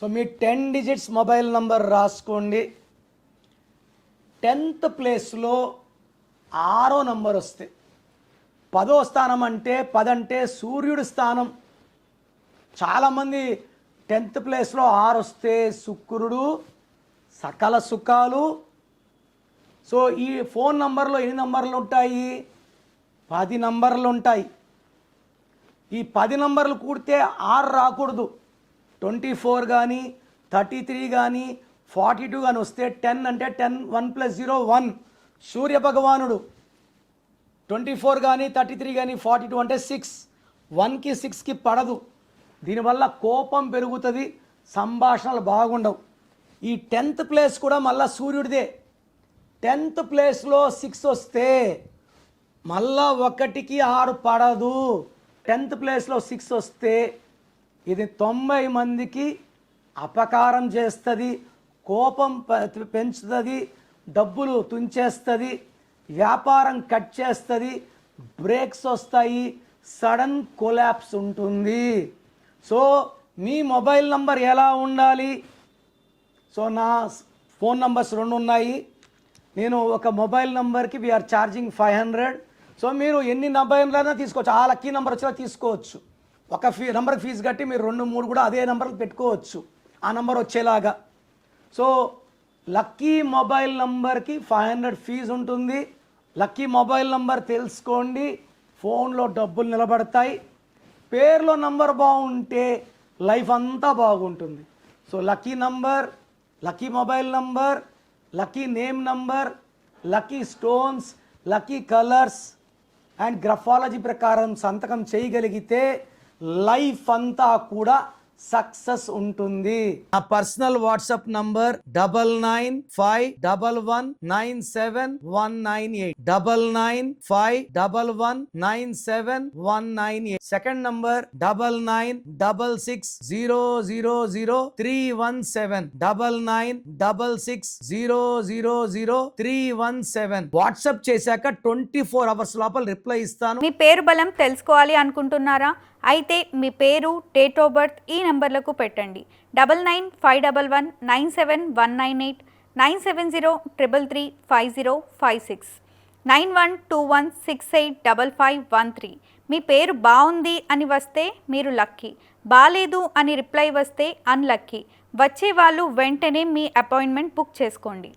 So మీ 10 digits mobile number రాసుకోండి. 10th ప్లేస్లో 6వ నంబర్ వస్తే 10వ స్థానం అంటే 10 అంటే సూర్యుడి స్థానం. చాలామంది 10th ప్లేస్లో 6 వస్తే శుక్రుడు సకల సుఖాలు. సో ఈ ఫోన్ నంబర్లో ఎన్ని నంబర్లు ఉంటాయి? 10 నంబర్లు ఉంటాయి. ఈ 10 నంబర్లు కూడితే 6 రాకూడదు. 24 కానీ 33 కానీ 42 కానీ వస్తే 10 అంటే 10 1 + 0 1 సూర్య భగవానుడు. 24 కానీ 33 కానీ 42 అంటే 6 1కి 6కి పడదు. దీనివల్ల కోపం పెరుగుతుంది, సంభాషణలు బాగుండవు. ఈ 10th ప్లేస్ కూడా మళ్ళీ సూర్యుడిదే. 10th ప్లేస్లో 6 వస్తే మళ్ళా 1కి 6 పడదు. 10th ప్లేస్లో 6 వస్తే ఇది 90 మందికి అపకారం చేస్తుంది, కోపం పెంచుతుంది, డబ్బులు తుంచేస్తుంది, వ్యాపారం కట్ చేస్తుంది, బ్రేక్స్ వస్తాయి, సడన్ కొలాప్స్ ఉంటుంది. సో మీ మొబైల్ నంబర్ ఎలా ఉండాలి? సో నా ఫోన్ నంబర్స్ 2 ఉన్నాయి. నేను ఒక మొబైల్ నంబర్కి వీఆర్ ఛార్జింగ్ 500. సో మీరు ఎన్ని నంబర్లైనా తీసుకోవచ్చు. ఆ లక్కీ నెంబర్ వచ్చేలా తీసుకోవచ్చు. ఒక నంబర్కి ఫీజు కట్టి మీరు 2, 3 కూడా అదే నెంబర్లు పెట్టుకోవచ్చు, ఆ నెంబర్ వచ్చేలాగా. సో లక్కీ మొబైల్ నంబర్కి 500 ఫీజు ఉంటుంది. లక్కీ మొబైల్ నంబర్ తెలుసుకోండి, ఫోన్లో డబ్బులు నిలబడతాయి. పేరులో నంబర్ బాగుంటే లైఫ్ అంతా బాగుంటుంది. So lucky number, lucky mobile number, lucky name number, lucky stones, lucky colours and graphology ప్రకారం సంతకం చేయగలిగితే లైఫ్ అంతా కూడా సక్సెస్ ఉంటుంది. నా personal WhatsApp number 9951197198 9951197198. Second number 9966000317 9966000317. WhatsApp చేశాక 24 అవర్స్ లోపల రిప్లై ఇస్తాను. మీ పేరు బలం తెలుసుకోవాలి అనుకుంటున్నారా? అయితే మీ పేరు, డేట్ ఆఫ్ బర్త్ ఈ నెంబర్లకు పెట్టండి. 9951197198 97033350556 9121685513. మీ పేరు బాగుంది అని వస్తే మీరు లక్కీ, బాలేదు అని రిప్లై వస్తే అన్లక్కీ. వచ్చే వాళ్ళు వెంటనే మీ అపాయింట్మెంట్ బుక్ చేసుకోండి.